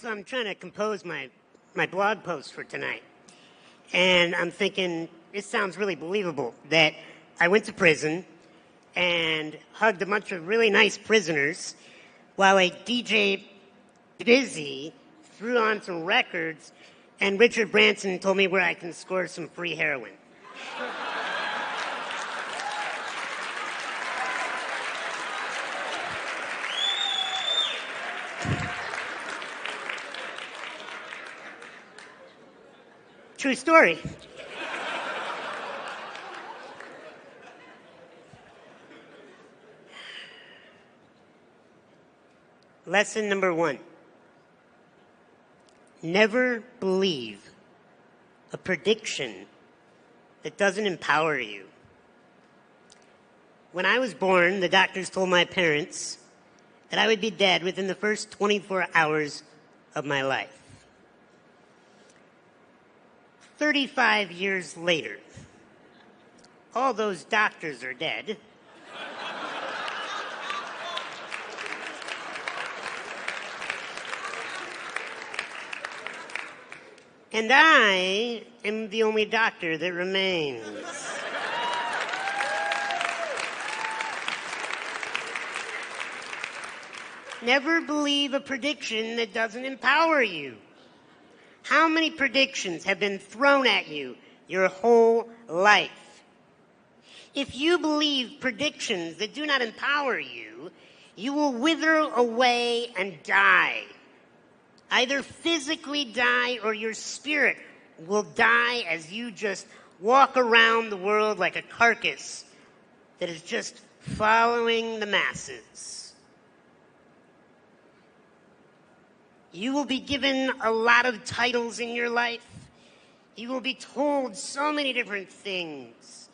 So I'm trying to compose my blog post for tonight. And I'm thinking, this sounds really believable, that I went to prison and hugged a bunch of really nice prisoners while a DJ Busy threw on some records and Richard Branson told me where I can score some free heroin. True story. Lesson number 1. Never believe a prediction that doesn't empower you. When I was born, the doctors told my parents that I would be dead within the first 24 hours of my life. 35 years later, all those doctors are dead. And I am the only doctor that remains. Never believe a prediction that doesn't empower you. How many predictions have been thrown at you your whole life? If you believe predictions that do not empower you, you will wither away and die. Either physically die or your spirit will die as you just walk around the world like a carcass that is just following the masses. You will be given a lot of titles in your life. You will be told so many different things.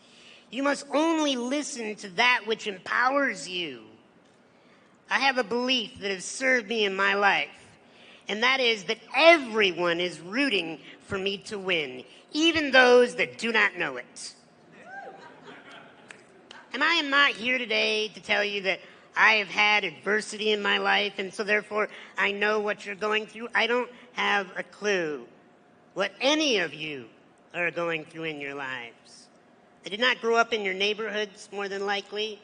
You must only listen to that which empowers you. I have a belief that has served me in my life, and that is that everyone is rooting for me to win, even those that do not know it. And I am not here today to tell you that I have had adversity in my life, and so therefore I know what you're going through. I don't have a clue what any of you are going through in your lives. I did not grow up in your neighborhoods, more than likely.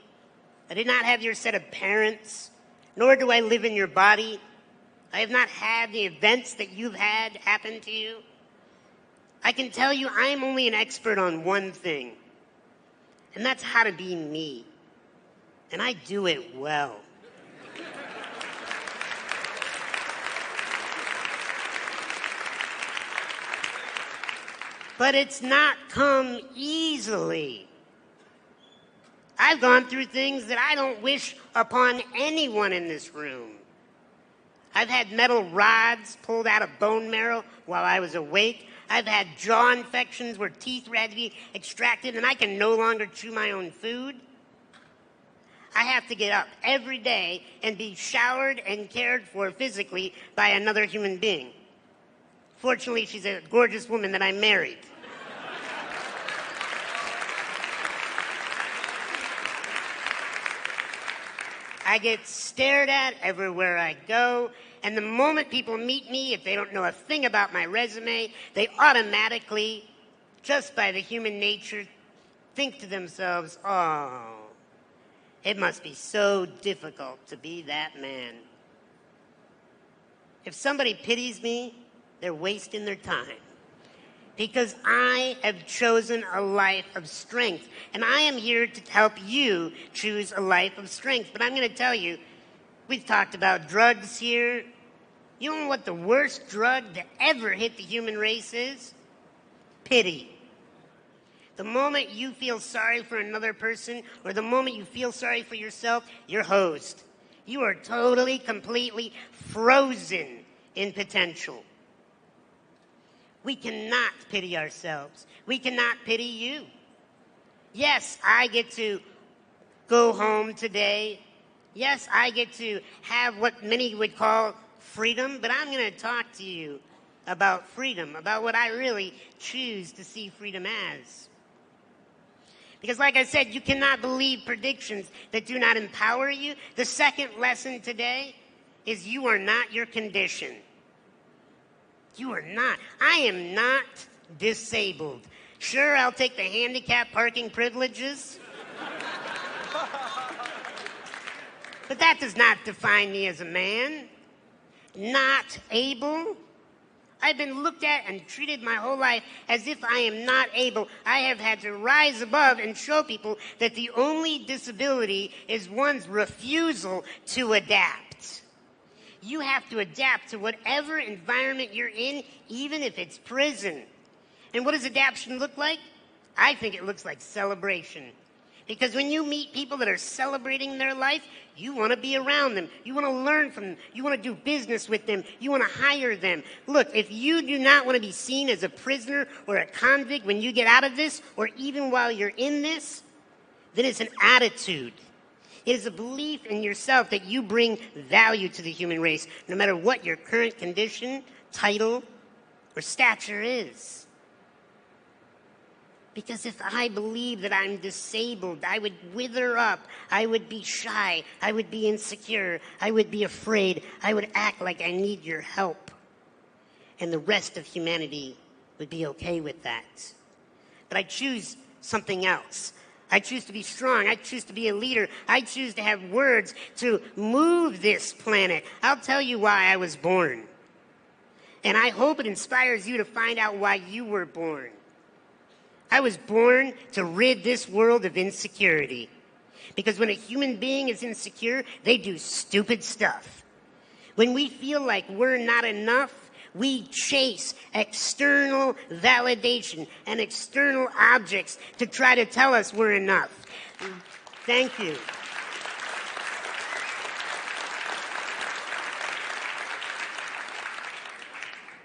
I did not have your set of parents, nor do I live in your body. I have not had the events that you've had happen to you. I can tell you I'm only an expert on one thing, and that's how to be me. And I do it well. But it's not come easily. I've gone through things that I don't wish upon anyone in this room. I've had metal rods pulled out of bone marrow while I was awake. I've had jaw infections where teeth had to be extracted and I can no longer chew my own food. I have to get up every day and be showered and cared for physically by another human being. Fortunately, she's a gorgeous woman that I married. I get stared at everywhere I go, and the moment people meet me, if they don't know a thing about my resume, they automatically, just by the human nature, think to themselves, oh, it must be so difficult to be that man. If somebody pities me, they're wasting their time. Because I have chosen a life of strength. And I am here to help you choose a life of strength. But I'm going to tell you, we've talked about drugs here. You know what the worst drug to ever hit the human race is? Pity. The moment you feel sorry for another person, or the moment you feel sorry for yourself, you're hosed. You are totally, completely frozen in potential. We cannot pity ourselves. We cannot pity you. Yes, I get to go home today. Yes, I get to have what many would call freedom, but I'm going to talk to you about freedom, about what I really choose to see freedom as. Because like I said, you cannot believe predictions that do not empower you. The second lesson today is you are not your condition. You are not. I am not disabled. Sure, I'll take the handicap parking privileges. But that does not define me as a man. Not able. I've been looked at and treated my whole life as if I am not able. I have had to rise above and show people that the only disability is one's refusal to adapt. You have to adapt to whatever environment you're in, even if it's prison. And what does adaptation look like? I think it looks like celebration. Because when you meet people that are celebrating their life, you want to be around them. You want to learn from them. You want to do business with them. You want to hire them. Look, if you do not want to be seen as a prisoner or a convict when you get out of this, or even while you're in this, then it's an attitude. It is a belief in yourself that you bring value to the human race, no matter what your current condition, title, or stature is. Because if I believe that I'm disabled, I would wither up, I would be shy, I would be insecure, I would be afraid, I would act like I need your help. And the rest of humanity would be okay with that. But I choose something else. I choose to be strong. I choose to be a leader. I choose to have words to move this planet. I'll tell you why I was born. And I hope it inspires you to find out why you were born. I was born to rid this world of insecurity. Because when a human being is insecure, they do stupid stuff. When we feel like we're not enough, we chase external validation and external objects to try to tell us we're enough. Thank you.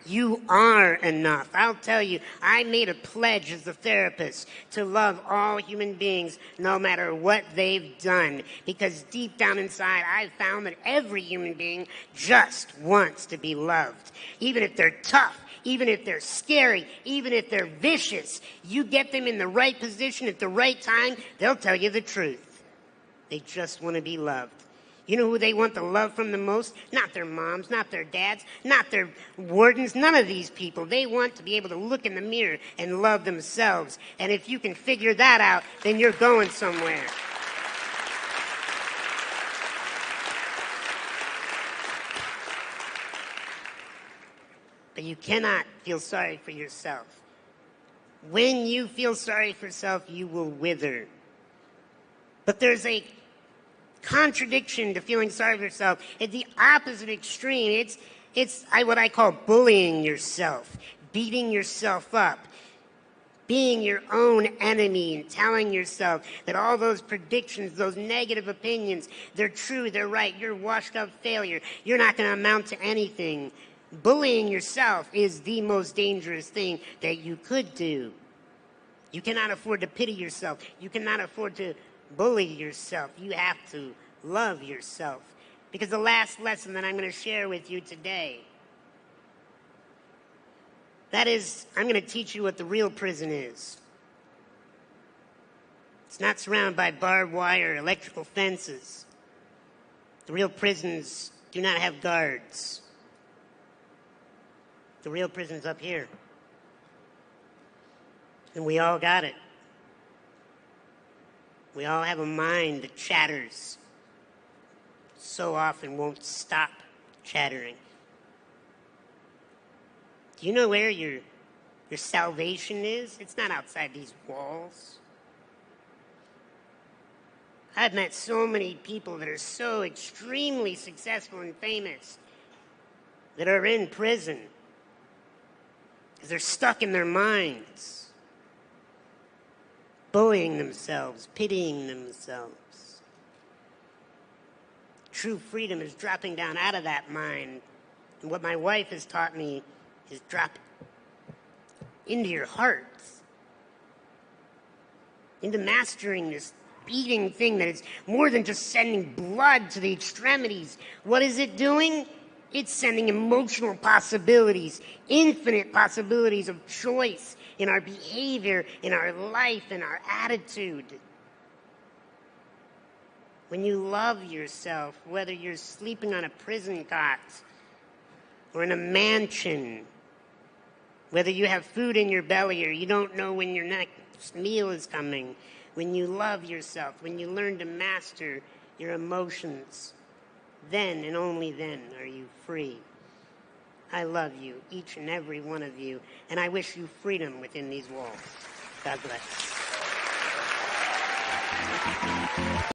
You are enough. I'll tell you, I made a pledge as a therapist to love all human beings no matter what they've done. Because deep down inside, I've found that every human being just wants to be loved. Even if they're tough, even if they're scary, even if they're vicious, you get them in the right position at the right time, they'll tell you the truth. They just want to be loved. You know who they want the love from the most? Not their moms, not their dads, not their wardens, none of these people. They want to be able to look in the mirror and love themselves. And if you can figure that out, then you're going somewhere. But you cannot feel sorry for yourself. When you feel sorry for yourself, you will wither. But there's a contradiction to feeling sorry for yourself. It's the opposite extreme. It's what I call bullying yourself, beating yourself up, being your own enemy and telling yourself that all those predictions, those negative opinions, they're true, they're right, you're washed up failure, you're not going to amount to anything. Bullying yourself is the most dangerous thing that you could do. You cannot afford to pity yourself. You cannot afford to bully yourself. You have to love yourself. Because the last lesson that I'm going to share with you today, that is, I'm going to teach you what the real prison is. It's not surrounded by barbed wire or electrical fences. The real prisons do not have guards. The real prison's up here. And we all got it. We all have a mind that chatters, so often won't stop chattering. Do you know where your salvation is? It's not outside these walls. I've met so many people that are so extremely successful and famous that are in prison because they're stuck in their minds, bullying themselves, pitying themselves. True freedom is dropping down out of that mind. And what my wife has taught me is drop into your heart, into mastering this beating thing that is more than just sending blood to the extremities. What is it doing? It's sending emotional possibilities, infinite possibilities of choice in our behavior, in our life, in our attitude. When you love yourself, whether you're sleeping on a prison cot or in a mansion Whether you have food in your belly or you don't know when your next meal is coming, when you love yourself, when you learn to master your emotions, then and only then are you free. I love you, each and every one of you, and I wish you freedom within these walls. God bless.